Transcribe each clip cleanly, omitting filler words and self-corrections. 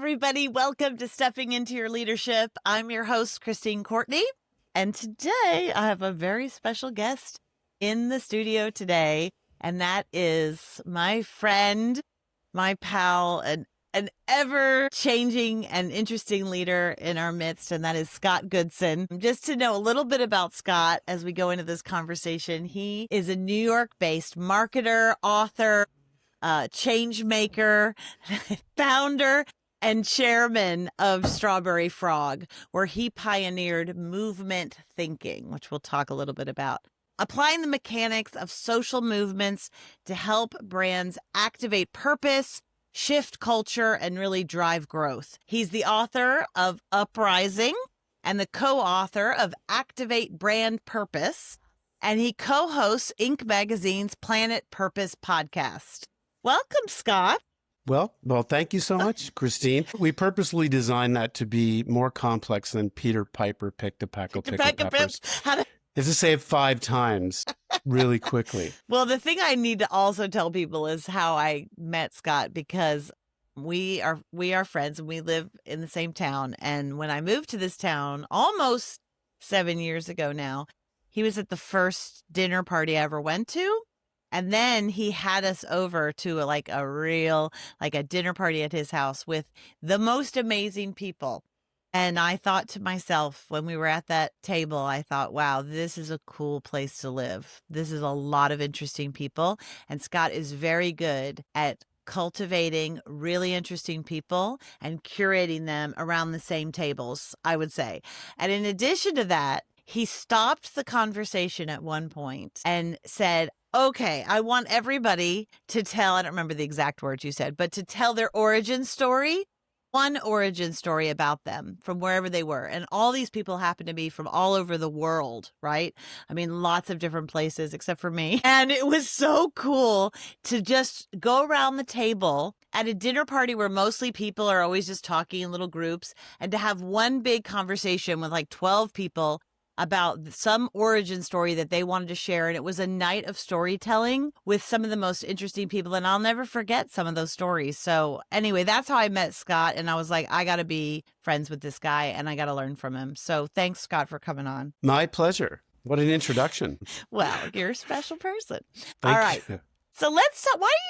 everybody. Welcome to Stepping Into Your Leadership. I'm your host, Christine Courtney. And today I have a very special guest in the studio today. And that is my friend, my pal, an ever-changing and interesting leader in our midst, and that is Scott Goodson. Just to know a little bit about Scott as we go into this conversation, he is a New York-based marketer, author, change maker, founder, and chairman of Strawberry Frog, where he pioneered movement thinking, which we'll talk a little bit about. Applying the mechanics of social movements to help brands activate purpose, shift culture, and really drive growth. He's the author of Uprising and the co-author of Activate Brand Purpose, and he co-hosts Inc. Magazine's Planet Purpose podcast. Welcome, Scott. Well, thank you so much, Christine. We purposely designed that to be more complex than Peter Piper picked a pack of pickled peppers. You have to say it 5 times really quickly. Well, the thing I need to also tell people is how I met Scott, because we are friends and we live in the same town. And when I moved to this town almost 7 years ago now, he was at the first dinner party I ever went to. And then he had us over to a dinner party at his house with the most amazing people. And I thought to myself, when we were at that table, I thought, wow, this is a cool place to live. This is a lot of interesting people. And Scott is very good at cultivating really interesting people and curating them around the same tables, I would say. And in addition to that, he stopped the conversation at one point and said, okay, I want everybody to tell, I don't remember the exact words you said, but to tell their origin story. One origin story about them from wherever they were. And all these people happen to be from all over the world, right? I mean, lots of different places except for me. And it was so cool to just go around the table at a dinner party where mostly people are always just talking in little groups, and to have one big conversation with like 12 people about some origin story that they wanted to share. And it was a night of storytelling with some of the most interesting people. And I'll never forget some of those stories. So anyway, that's how I met Scott. And I was like, I got to be friends with this guy and I got to learn from him. So thanks, Scott, for coming on. My pleasure. What an introduction. Well, you're a special person. Thank All right. you. So why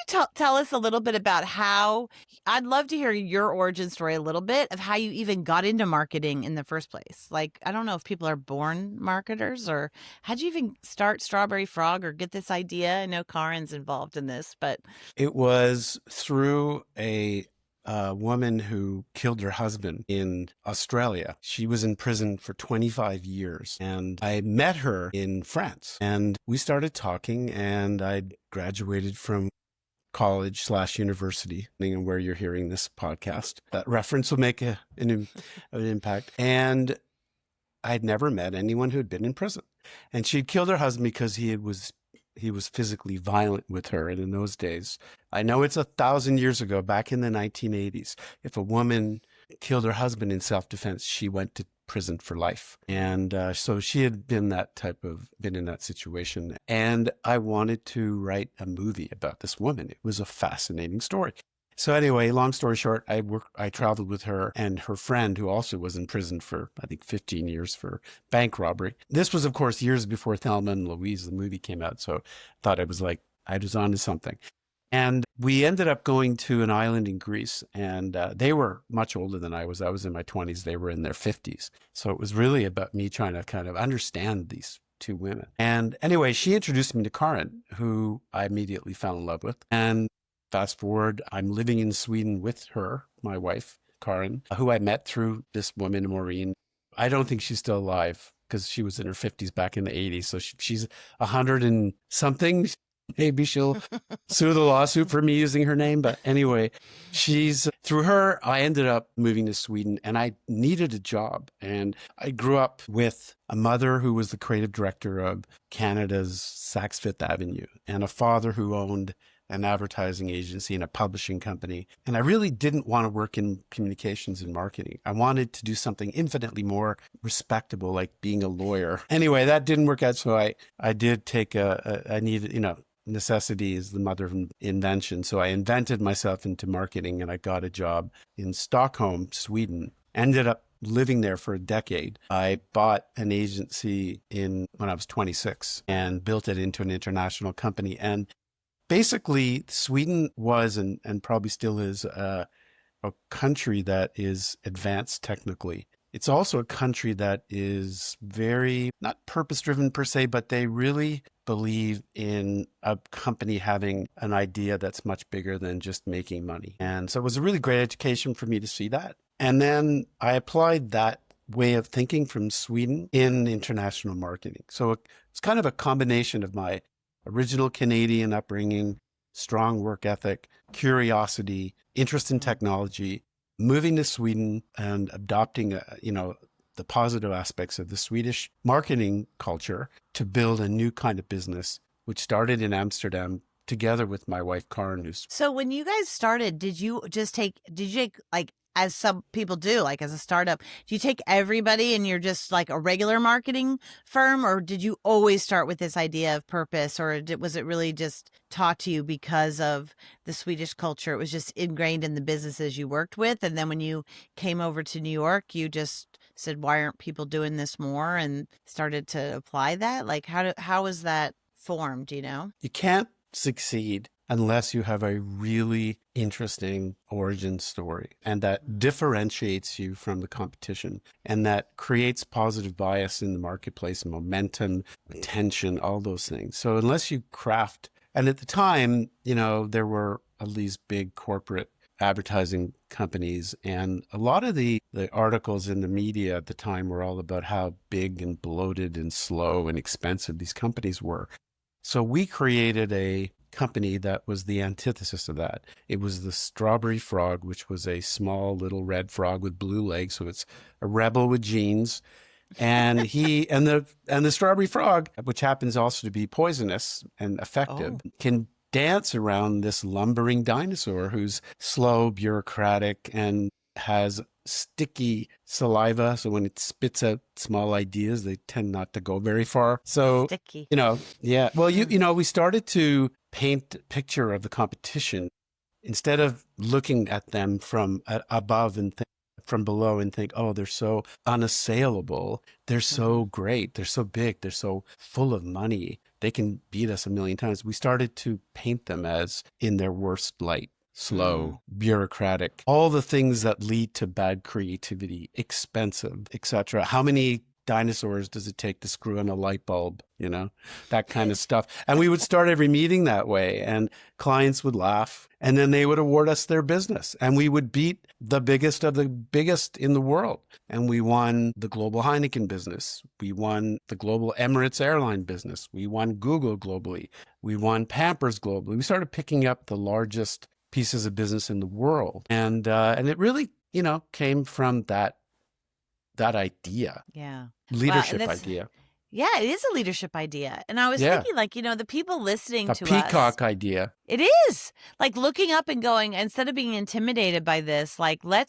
don't you tell us a little bit about how, I'd love to hear your origin story a little bit of how you even got into marketing in the first place. Like, I don't know if people are born marketers, or how'd you even start Strawberry Frog or get this idea? I know Karen's involved in this, but. It was through a woman who killed her husband in Australia. She was in prison for 25 years. And I met her in France and we started talking, and I'd graduated from college/university, depending on where you're hearing this podcast. That reference will make an impact. And I'd never met anyone who had been in prison. And she'd killed her husband because he was physically violent with her. And in those days, I know it's 1,000 years ago, back in the 1980s, if a woman killed her husband in self-defense, she went to prison for life. And so she had been in that situation. And I wanted to write a movie about this woman. It was a fascinating story. So anyway, long story short, I traveled with her and her friend, who also was in prison for, I think, 15 years for bank robbery. This was, of course, years before Thelma and Louise, the movie, came out. So I thought I was on to something. And we ended up going to an island in Greece, and they were much older than I was. I was in my 20s. They were in their 50s. So it was really about me trying to kind of understand these 2 women. And anyway, she introduced me to Karen, who I immediately fell in love with. And fast forward, I'm living in Sweden with her, my wife, Karen, who I met through this woman, Maureen. I don't think she's still alive because she was in her 50s back in the 80s. So she's 100 and something. Maybe she'll sue the lawsuit for me using her name. But anyway, through her, I ended up moving to Sweden, and I needed a job. And I grew up with a mother who was the creative director of Canada's Saks Fifth Avenue, and a father who owned an advertising agency and a publishing company. And I really didn't want to work in communications and marketing. I wanted to do something infinitely more respectable, like being a lawyer. Anyway, that didn't work out. So I did take I needed, necessity is the mother of invention. So I invented myself into marketing, and I got a job in Stockholm, Sweden. Ended up living there for a decade. I bought an agency when I was 26 and built it into an international company. And basically, Sweden was and probably still is a country that is advanced technically. It's also a country that is very, not purpose-driven per se, but they really believe in a company having an idea that's much bigger than just making money. And so it was a really great education for me to see that. And then I applied that way of thinking from Sweden in international marketing. So it's kind of a combination of my original Canadian upbringing, strong work ethic, curiosity, interest in technology, moving to Sweden and adopting, the positive aspects of the Swedish marketing culture to build a new kind of business, which started in Amsterdam together with my wife, Karen, who's. So when you guys started, did you take like, as some people do, like as a startup, do you take everybody and you're just like a regular marketing firm, or did you always start with this idea of purpose, or was it really just taught to you because of the Swedish culture? It was just ingrained in the businesses you worked with. And then when you came over to New York, you just said, why aren't people doing this more? And started to apply that. Like how was that formed, do you know? You can't succeed unless you have a really interesting origin story, and that differentiates you from the competition, and that creates positive bias in the marketplace, momentum, attention, all those things. So unless you craft, and at the time, there were all these big corporate advertising companies, and a lot of the articles in the media at the time were all about how big and bloated and slow and expensive these companies were. So we created a company that was the antithesis of that. It was the Strawberry Frog, which was a small little red frog with blue legs. So it's a rebel with genes. And the Strawberry Frog, which happens also to be poisonous and effective, can dance around this lumbering dinosaur who's slow, bureaucratic, and has sticky saliva. So when it spits out small ideas, they tend not to go very far. So, Sticky. yeah. Well, we started to paint a picture of the competition instead of looking at them from above and from below and think, oh, they're so unassailable. They're so great. They're so big. They're so full of money. They can beat us a million times. We started to paint them as in their worst light. Slow, bureaucratic, all the things that lead to bad creativity, expensive, etc. How many dinosaurs does it take to screw in a light bulb? That kind of stuff. And we would start every meeting that way, and clients would laugh, and then they would award us their business, and we would beat the biggest of the biggest in the world. And we won the global Heineken business. We won the global Emirates airline business. We won Google globally. We won Pampers globally. We started picking up the largest pieces of business in the world. And it really, came from that idea. Yeah. Leadership idea. Yeah, it is a leadership idea. And I was thinking, like, the people listening a to peacock idea. It is like looking up and going, instead of being intimidated by this, like, let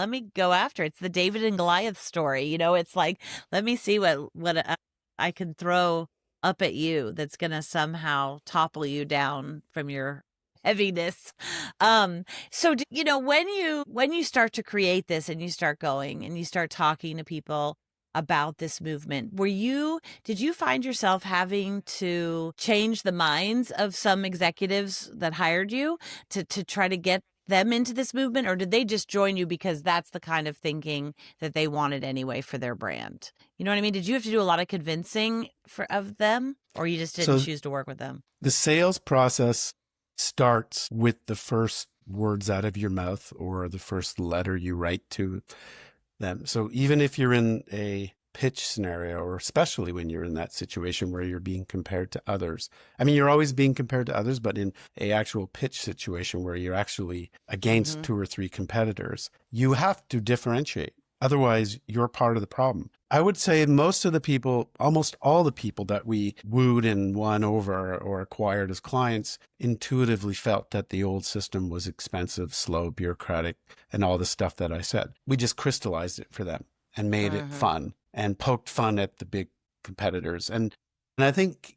me go after it. It's the David and Goliath story. It's like, let me see what I can throw up at you that's going to somehow topple you down from your heaviness. So, when you start to create this and you start going and you start talking to people about this movement, did you find yourself having to change the minds of some executives that hired you to try to get them into this movement, or did they just join you because that's the kind of thinking that they wanted anyway for their brand? You know what I mean? Did you have to do a lot of convincing of them, or you just didn't choose to work with them? The sales process starts with the first words out of your mouth or the first letter you write to them. So even if you're in a pitch scenario, or especially when you're in that situation where you're being compared to others, I mean, you're always being compared to others, but in a actual pitch situation where you're actually against two or three competitors, you have to differentiate. Otherwise, you're part of the problem. I would say most of the people, almost all the people that we wooed and won over or acquired as clients, intuitively felt that the old system was expensive, slow, bureaucratic, and all the stuff that I said. We just crystallized it for them and made it fun and poked fun at the big competitors. And I think,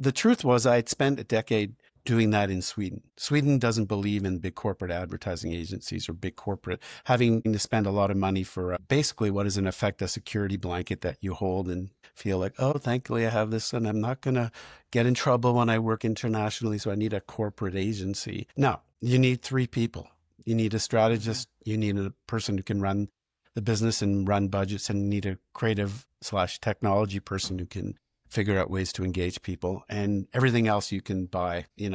the truth was I'd spent a decade doing that in Sweden. Sweden doesn't believe in big corporate advertising agencies or big corporate having to spend a lot of money for basically what is in effect a security blanket that you hold and feel like, oh, thankfully I have this and I'm not going to get in trouble when I work internationally. So I need a corporate agency. No, you need three people. You need a strategist. You need a person who can run the business and run budgets, and you need a creative/technology person who can figure out ways to engage people, and everything else you can buy, in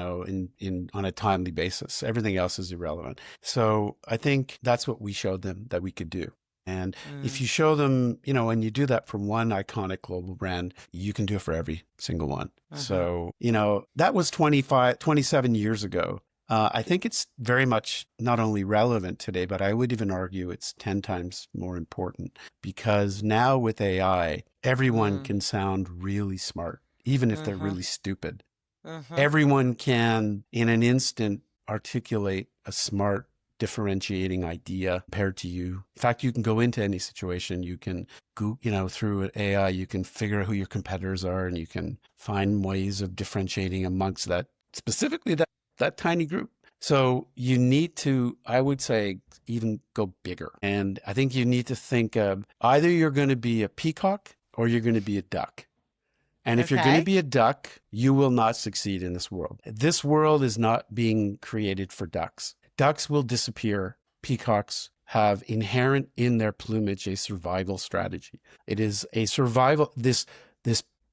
on a timely basis. Everything else is irrelevant. So I think that's what we showed them that we could do. And if you show them, when you do that for one iconic global brand, you can do it for every single one. So, that was 27 years ago. I think it's very much not only relevant today, but I would even argue it's 10 times more important, because now with AI, everyone can sound really smart, even if they're really stupid. Everyone can, in an instant, articulate a smart, differentiating idea compared to you. In fact, you can go into any situation. You can go, through AI, you can figure out who your competitors are, and you can find ways of differentiating amongst that, specifically that tiny group. So you need to, I would say, even go bigger. And I think you need to think of either you're going to be a peacock or you're going to be a duck. And if you're going to be a duck, you will not succeed in this world. This world is not being created for ducks. Ducks will disappear. Peacocks have inherent in their plumage a survival strategy. It is a survival, this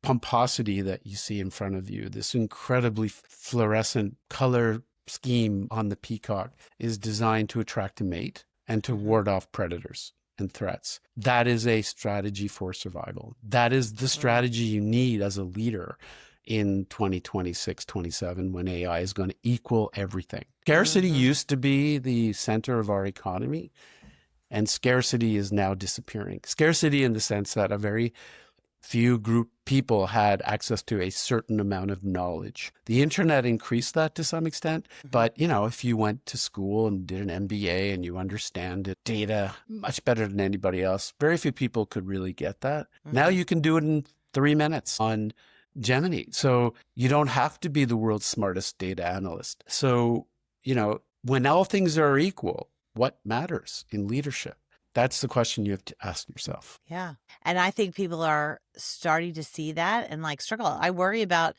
pomposity that you see in front of you, this incredibly fluorescent color scheme on the peacock, is designed to attract a mate and to ward off predators and threats. That is a strategy for survival. That is the strategy you need as a leader in 2026, 27, when AI is going to equal everything. Scarcity used to be the center of our economy, and scarcity is now disappearing. Scarcity in the sense that a very few group people had access to a certain amount of knowledge. The internet increased that to some extent, but if you went to school and did an MBA and you understand it, data much better than anybody else, very few people could really get that. Now you can do it in 3 minutes on Gemini. So you don't have to be the world's smartest data analyst. So, when all things are equal, what matters in leadership? That's the question you have to ask yourself. Yeah. And I think people are starting to see that and struggle. I worry about,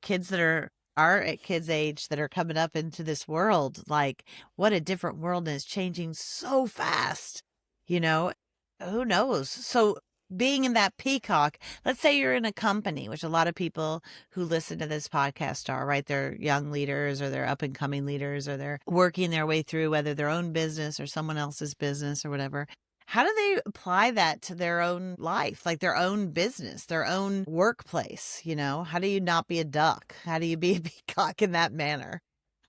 kids that are at kids' age that are coming up into this world. Like, what a different world, and it's changing so fast. Who knows? So being in that peacock, let's say you're in a company, which a lot of people who listen to this podcast are, right? They're young leaders, or they're up and coming leaders, or they're working their way through whether their own business or someone else's business or whatever. How do they apply that to their own life, like their own business, their own workplace? How do you not be a duck? How do you be a peacock in that manner?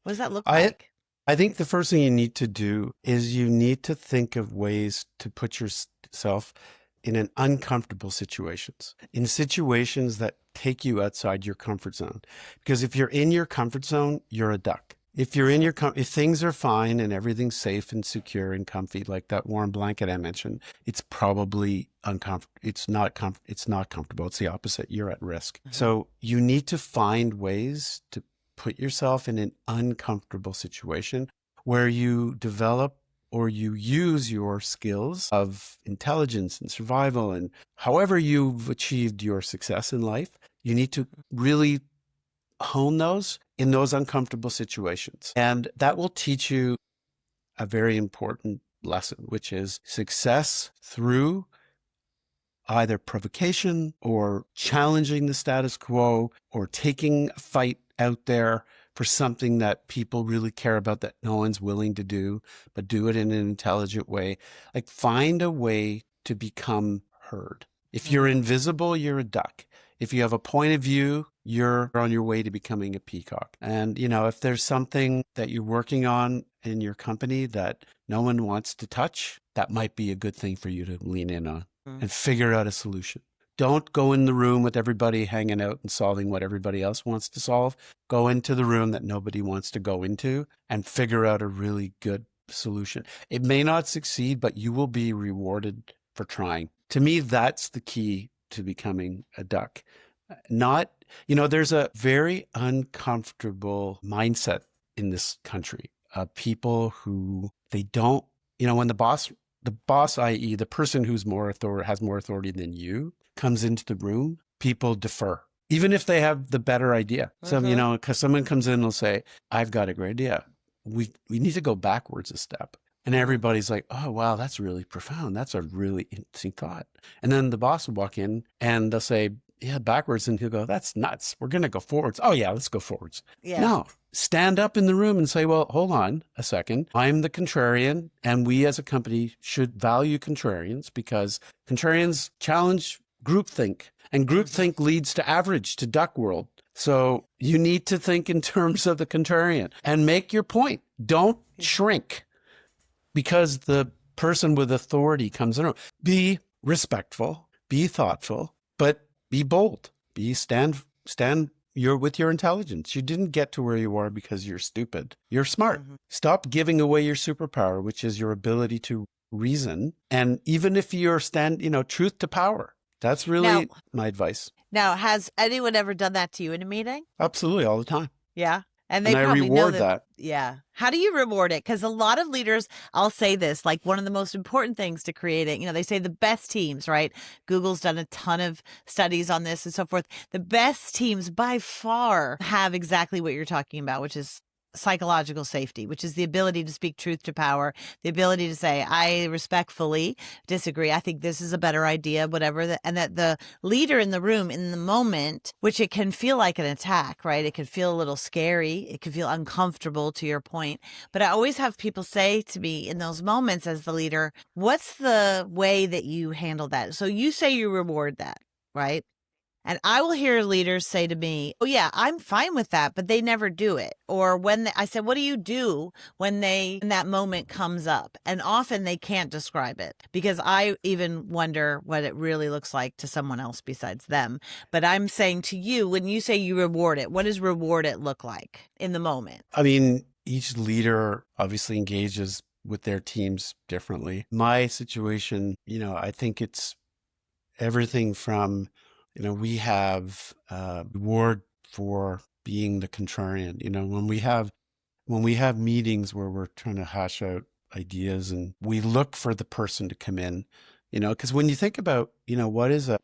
What does that look like? I think the first thing you need to do is you need to think of ways to put yourself in an uncomfortable situations, in situations that take you outside your comfort zone. Because if you're in your comfort zone, you're a duck. If you're in if things are fine and everything's safe and secure and comfy, like that warm blanket I mentioned, it's probably uncomfortable. It's not comfortable. It's the opposite. You're at risk. So you need to find ways to put yourself in an uncomfortable situation where you develop or you use your skills of intelligence and survival, and however you've achieved your success in life, you need to really hone those in those uncomfortable situations. And that will teach you a very important lesson, which is success through either provocation or challenging the status quo or taking a fight out there for something that people really care about that no one's willing to do, but do it in an intelligent way. Like, find a way to become heard. If you're invisible, you're a duck. If you have a point of view, you're on your way to becoming a peacock. And, if there's something that you're working on in your company that no one wants to touch, that might be a good thing for you to lean in on and figure out a solution. Don't go in the room with everybody hanging out and solving what everybody else wants to solve. Go into the room that nobody wants to go into and figure out a really good solution. It may not succeed, but you will be rewarded for trying. To me, that's the key to becoming a duck. Not, there's a very uncomfortable mindset in this country of people who they don't, when the boss, i.e., the person who's more authority, has more authority than you, comes into the room, people defer, even if they have the better idea. So, Mm-hmm. because someone comes in and will say, I've got a great idea. We need to go backwards a step. And Mm. everybody's like, oh, wow, that's really profound. That's a really interesting thought. And then the boss will walk in and they'll say, yeah, backwards. And he'll go, that's nuts. We're going to go forwards. Oh, yeah, let's go forwards. Yeah. No, stand up in the room and say, well, hold on a second. I'm the contrarian. And we as a company should value contrarians because contrarians challenge groupthink. And Mm-hmm. groupthink leads to average, to duck world. So you need to think in terms of the contrarian and make your point. Don't shrink because the person with authority comes in. Be respectful, be thoughtful, but be bold. Stand you're with your intelligence. You didn't get to where you are because you're stupid. You're smart. Mm-hmm. Stop giving away your superpower, which is your ability to reason. And even if you're truth to power. That's Now, really my advice. has anyone ever done that to you in a meeting? Absolutely, all the time. Yeah. And And they I probably know reward that. that. Yeah. How do you reward it? Because a lot of leaders, I'll say this, like one of the most important things to create it, they say the best teams, right? Google's done a ton of studies on this and so forth. The best teams by far have exactly what you're talking about, which is psychological safety, which is the ability to speak truth to power, the ability to say, I respectfully disagree. I think this is a better idea, whatever. And that the leader in the room in the moment, which it can feel like an attack, right? It can feel a little scary. It can feel uncomfortable to your point. But I always have people say to me in those moments as the leader, what's the way that you handle that? So you say you reward that, right? And I will hear leaders say to me, oh, yeah, I'm fine with that, but they never do it. Or I said, what do you do when that moment comes up? And often they can't describe it because I even wonder what it really looks like to someone else besides them. But I'm saying to you, when you say you reward it, what does reward it look like in the moment? I mean, each leader obviously engages with their teams differently. My situation, I think it's everything from, we have reward for being the contrarian. When we have meetings where we're trying to hash out ideas and we look for the person to come in, because when you think about,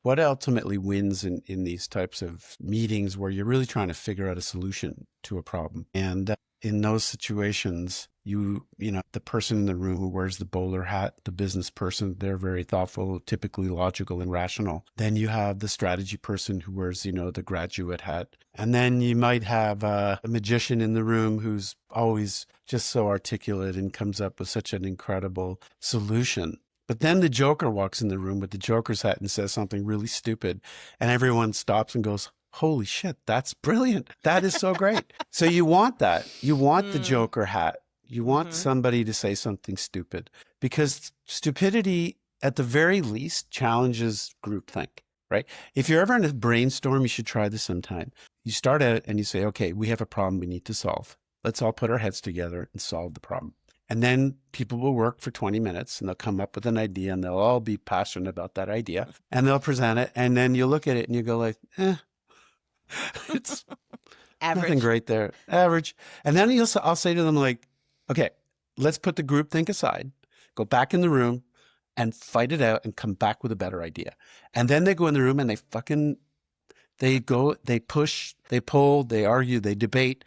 what ultimately wins in these types of meetings where you're really trying to figure out a solution to a problem. And in those situations, the person in the room who wears the bowler hat, the business person, they're very thoughtful, typically logical and rational. Then you have the strategy person who wears, the graduate hat. And then you might have a magician in the room who's always just so articulate and comes up with such an incredible solution. But then the Joker walks in the room with the Joker's hat and says something really stupid. And everyone stops and goes, holy shit, that's brilliant. That is so great. So you want that. You want the Mm, Joker hat. You want mhm. somebody to say something stupid because stupidity, at the very least, challenges groupthink, right? If you're ever in a brainstorm, you should try this sometime. You start out and you say, okay, we have a problem we need to solve. Let's all put our heads together and solve the problem. And then people will work for 20 minutes and they'll come up with an idea and they'll all be passionate about that idea and they'll present it. And then you look at it and you go like, it's nothing Average. great there, average. And then I'll say to them like, okay, let's put the group think aside, go back in the room and fight it out and come back with a better idea. And then they go in the room and they push, they pull, they argue, they debate,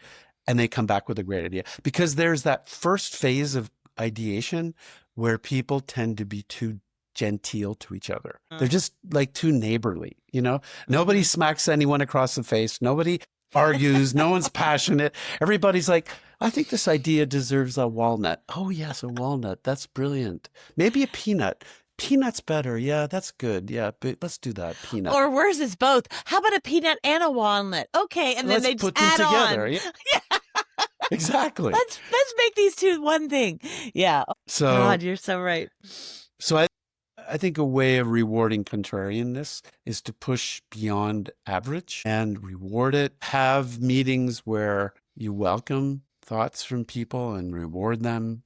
and they come back with a great idea. Because there's that first phase of ideation where people tend to be too genteel to each other. They're Mm, just like too neighborly, Nobody mhm. smacks anyone across the face. Nobody argues. No one's passionate. Everybody's like, I think this idea deserves a walnut. Oh, yes, a walnut. That's brilliant. Maybe a peanut. Peanut's better. Yeah, that's good. Yeah, but let's do that. Peanut. Or worse is both. How about a peanut and a walnut? Okay, and then Let's they just put them add together. on. Yeah, Yeah, exactly. let's make these two one thing. Yeah. Oh, So, God, you're so right. so I think a way of rewarding contrarianness is to push beyond average and reward it. Have meetings where you welcome thoughts from people and reward them.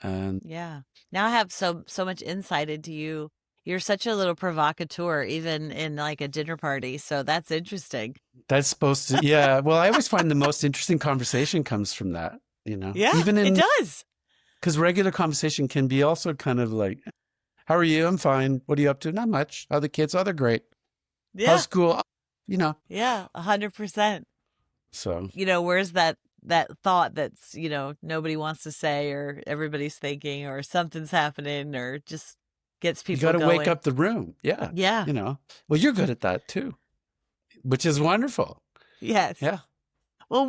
And Yeah. Now I have so much insight into you You're such a little provocateur, even in like a dinner party. So that's interesting. That's supposed to, yeah. Well, I always find the most interesting conversation comes from that, Yeah, even it in, does. because regular conversation can be also kind of like, how are you? I'm fine. What are you up to? Not much. How are the kids? Oh, they're great. How's Yeah. school? You know, Yeah. 100%. so Where's that thought that's, nobody wants to say, or everybody's thinking, or something's happening, or just gets you people got to wake going. up the room. Yeah. Yeah. Well, you're good at that too, which is wonderful. Yes. Yeah. Well,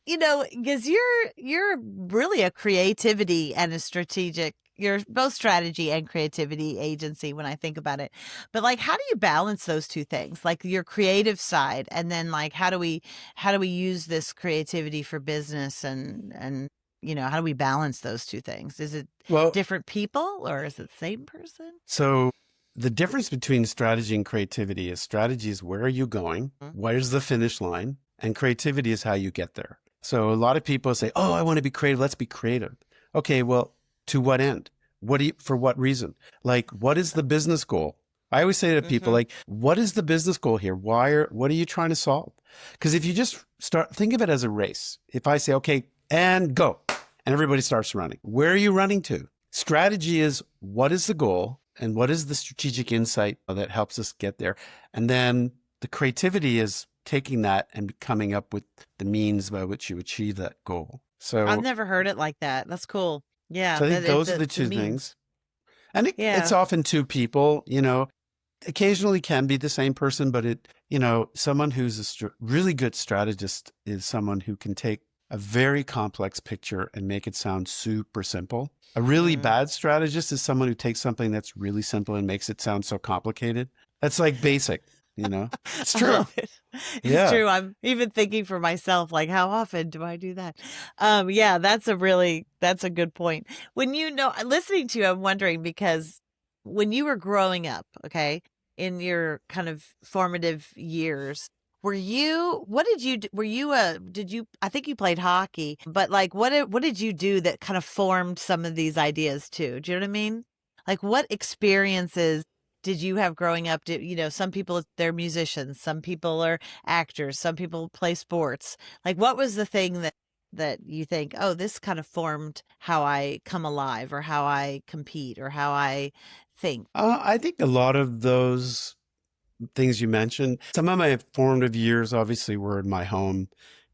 because you're really a creativity and a strategic. You're both strategy and creativity agency when I think about it. But like, how do you balance those two things? Like your creative side, and then like, how do we use this creativity for business, and how do we balance those two things? Is it Well, different people, or is it the same person? so the difference between strategy and creativity is strategy is where are you going? Where's the finish line? And creativity is how you get there. So a lot of people say, oh, I want to be creative. Let's be creative. Okay, well, to what end? For what reason? Like, what is the business goal? I always say to people, Mm-hmm. like, what is the business goal here? What are you trying to solve? Because if you just think of it as a race. If I say, okay, and go, and everybody starts running, where are you running to? Strategy is what is the goal and what is the strategic insight that helps us get there? And then the creativity is taking that and coming up with the means by which you achieve that goal. I've So, never heard it like that. That's cool. Yeah, so I think that those are the the two means. things. And it's Yeah. often two people, occasionally can be the same person, but someone who's a really good strategist is someone who can take a very complex picture and make it sound super simple. A really Mm. bad strategist is someone who takes something that's really simple and makes it sound so complicated. That's like basic, It's I true. love it. It's Yeah. true. I'm even thinking for myself, like, how often do I do that? Yeah, that's a good point. Listening to you, I'm wondering because when you were growing up, okay, in your kind of formative years, what did you, were you did you, I think you played hockey, but like, what did you do that kind of formed some of these ideas too? Do you know what I mean? Like, what experiences did you have growing up? Some people, they're musicians, some people are actors, some people play sports. Like, what was the thing that you think, oh, this kind of formed how I come alive, or how I compete, or how I think? I think a lot of those things you mentioned, some of my formative years obviously were in my home.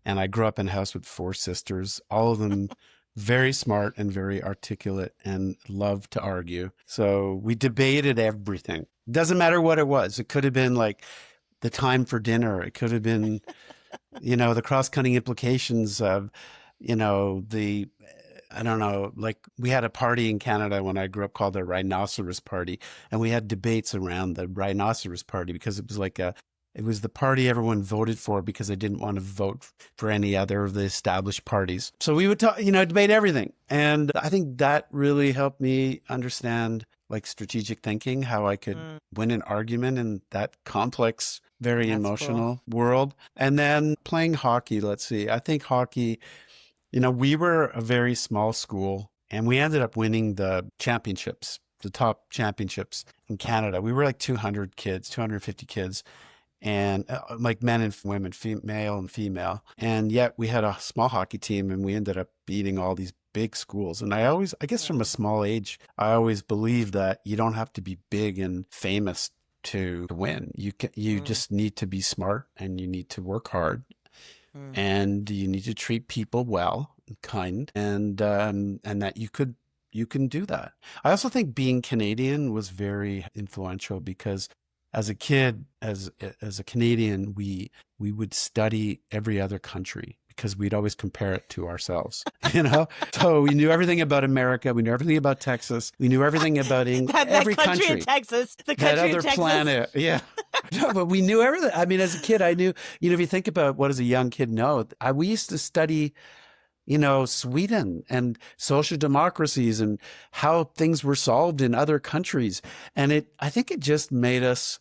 And I grew up in a house with four sisters, all of them very smart and very articulate and loved to argue. So we debated everything. Doesn't matter what it was. It could have been like the time for dinner. It could have been, the cross-cutting implications of, the I don't know, like we had a party in Canada when I grew up called the Rhinoceros Party, and we had debates around the Rhinoceros Party because it was the party everyone voted for because they didn't want to vote for any other of the established parties. So we would talk, debate everything. And I think that really helped me understand like strategic thinking, how I could Mm, win an argument in that complex, very that's cool. emotional world. And then playing hockey, let's see, I think hockey, we were a very small school and we ended up winning the championships, the top championships in Canada. We were like 200 kids, 250 kids, and like men and women, male and female. And yet we had a small hockey team and we ended up beating all these big schools. And I guess from a small age, I always believed that you don't have to be big and famous to win. You Mm, just need to be smart and you need to work hard mm. and you need to treat people well and kind, and that you can do that. I also think being Canadian was very influential because as a kid, as a Canadian, we would study every other country because we'd always compare it to ourselves, So we knew everything about America, we knew everything about Texas, we knew everything about That every country in country, Texas, the that country in other Texas. planet. Yeah. No, but we knew everything. I mean, as a kid, I knew, if you think about what does a young kid know, we used to study, Sweden and social democracies and how things were solved in other countries. And I think it just made us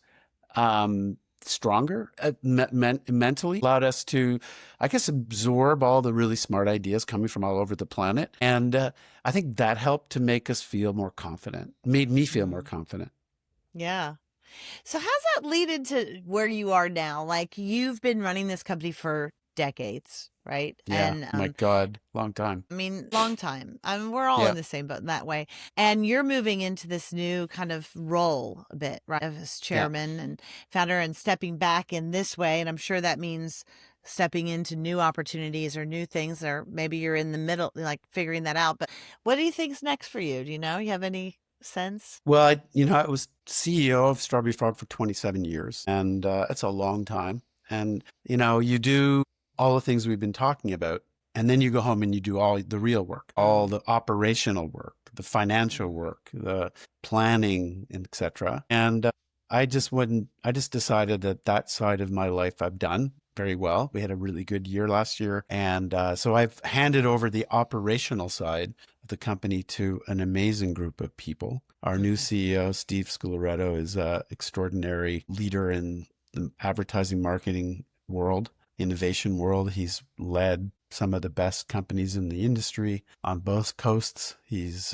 stronger mentally, allowed us to, I guess, absorb all the really smart ideas coming from all over the planet. And I think that helped to make us feel more confident, made me feel more Mm. confident. Yeah. So how's that lead into where you are now? Like you've been running this company for decades, right? Yeah. And My God, long time. I mean, long time. I mean, we're all Yeah. in the same boat in that way. And you're moving into this new kind of role a bit, right? As Yeah. chairman and founder and stepping back in this way. And I'm sure that means stepping into new opportunities or new things, or maybe you're in the middle, like figuring that out. But what do you think's next for you? Do you know? You have any sense? Well, I was CEO of Strawberry Frog for 27 years, and it's a long time. And, you do all the things we've been talking about, and then you go home and you do all the real work, all Mm, the operational work, the financial mm, work, the planning, etc. And I just decided that that side of my life I've done very well. We had a really good year last year. And so I've handed over the operational side the company to an amazing group of people. Our new mhm, CEO, Steve Scolaretto, is an extraordinary leader in the advertising marketing world, innovation world. He's led some of the best companies in the industry on both coasts. He's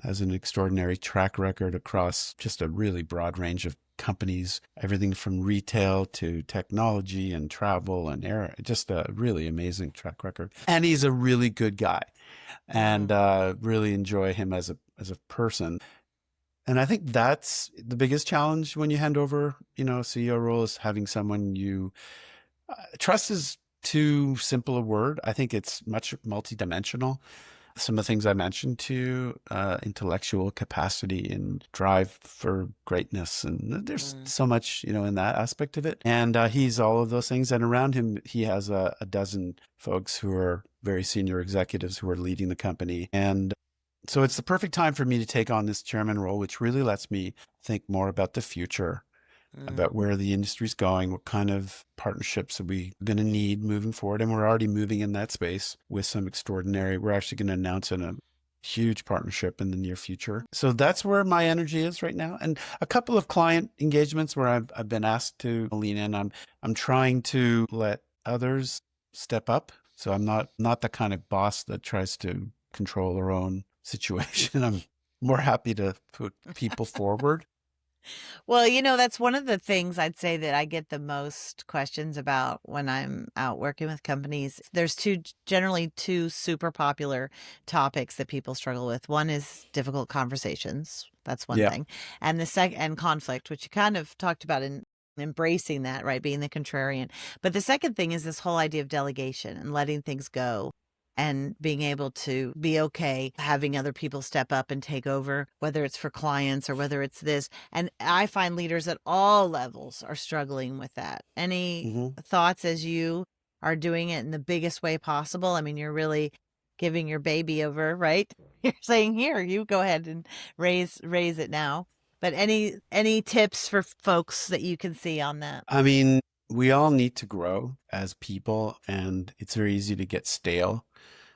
has an extraordinary track record across just a really broad range of companies, everything from retail to technology and travel and air, just a really amazing track record. And he's a really good guy and mm, really enjoy him as a person. And I think that's the biggest challenge when you hand over, a CEO role is having someone you trust is too simple a word. I think it's much multidimensional. Some of the things I mentioned to intellectual capacity and drive for greatness. And there's mm. so much, in that aspect of it. And he's all of those things. And around him, he has a dozen folks who are very senior executives who are leading the company. And so it's the perfect time for me to take on this chairman role, which really lets me think more about the future, Mm. about where the industry's going, what kind of partnerships are we going to need moving forward. And we're already moving in that space with some extraordinary, we're actually going to announce a huge partnership in the near future. So that's where my energy is right now. And a couple of client engagements where I've been asked to lean in. I'm trying to let others step up. So I'm not the kind of boss that tries to control their own situation. I'm more happy to put people forward. Well, that's one of the things I'd say that I get the most questions about when I'm out working with companies. There's generally two super popular topics that people struggle with. One is difficult conversations. That's one Yeah. thing. And the second, and conflict, which you kind of talked about in embracing that, right? Being the contrarian. But the second thing is this whole idea of delegation and letting things go and being able to be okay having other people step up and take over, whether it's for clients or whether it's this. And I find leaders at all levels are struggling with that. Any Hmm. thoughts as you are doing it in the biggest way possible? I mean, you're really giving your baby over, right? You're saying, here, you go ahead and raise it now. But any tips for folks that you can see on that? I mean, we all need to grow as people, and it's very easy to get stale.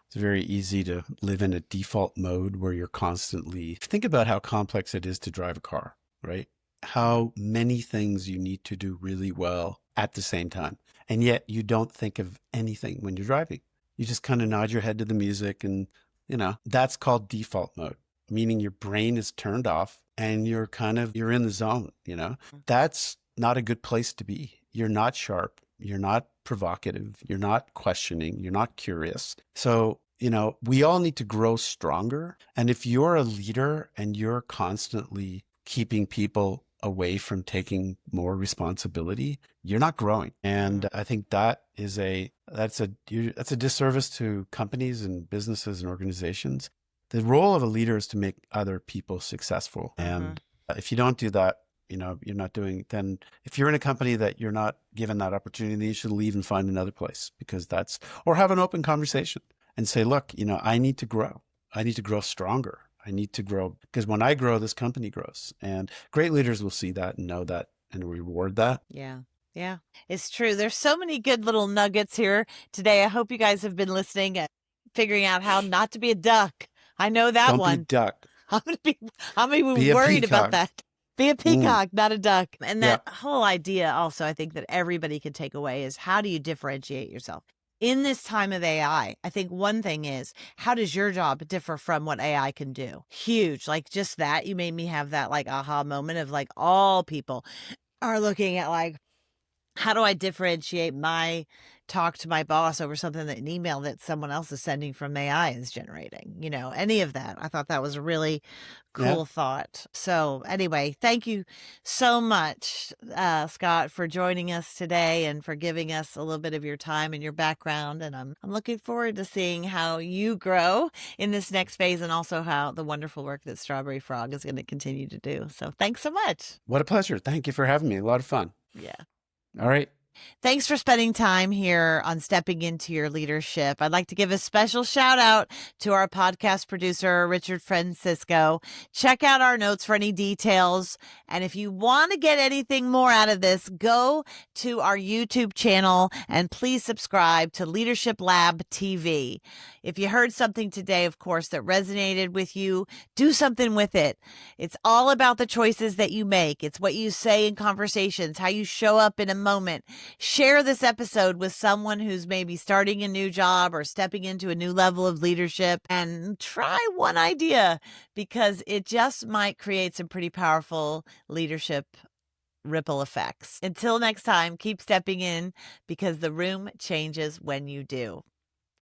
It's very easy to live in a default mode where you're constantly think about how complex it is to drive a car, right? How many things you need to do really well at the same time. And yet you don't think of anything when you're driving. You just kind of nod your head to the music and, that's called default mode, meaning your brain is turned off and you're in the zone. That's not a good place to be. You're not sharp. You're not provocative. You're not questioning. You're not curious. So, we all need to grow stronger. And if you're a leader and you're constantly keeping people away from taking more responsibility, you're not growing. And I think that's a disservice to companies and businesses and organizations. The role of a leader is to make other people successful. Mm-hmm. And if you don't do that, you're not doing, then if you're in a company that you're not given that opportunity, then you should leave and find another place or have an open conversation and say, look, I need to grow. I need to grow stronger. I need to grow because when I grow, this company grows. And great leaders will see that and know that and reward that. Yeah. Yeah, it's true. There's so many good little nuggets here today. I hope you guys have been listening and figuring out how not to be a duck. I know that Don't be a one. duck, I'm gonna be I'm gonna be be a worried about peacock. that. Be a Mm, peacock, not a duck. And yeah. that whole idea also I think that everybody can take away is how do you differentiate yourself? in this time of AI, I think one thing is, how does your job differ from what AI can do? Huge. Like just that, you made me have that like aha moment of like all people are looking at like, how do I differentiate my talk to my boss over something that an email that someone else is sending from AI is generating? Any of that. I thought that was a really Yeah. cool thought. So anyway, thank you so much, Scott, for joining us today and for giving us a little bit of your time and your background. And I'm looking forward to seeing how you grow in this next phase and also how the wonderful work that Strawberry Frog is going to continue to do. So thanks so much. What a pleasure. Thank you for having me. A lot of fun. Yeah. All right. Thanks for spending time here on Stepping Into Your Leadership. I'd like to give a special shout out to our podcast producer, Richard Francisco. Check out our notes for any details. And if you want to get anything more out of this, go to our YouTube channel and please subscribe to Leadership Lab TV. If you heard something today, of course, that resonated with you, do something with it. It's all about the choices that you make. It's what you say in conversations, how you show up in a moment. Share this episode with someone who's maybe starting a new job or stepping into a new level of leadership, and try one idea because it just might create some pretty powerful leadership ripple effects. Until next time, keep stepping in because the room changes when you do.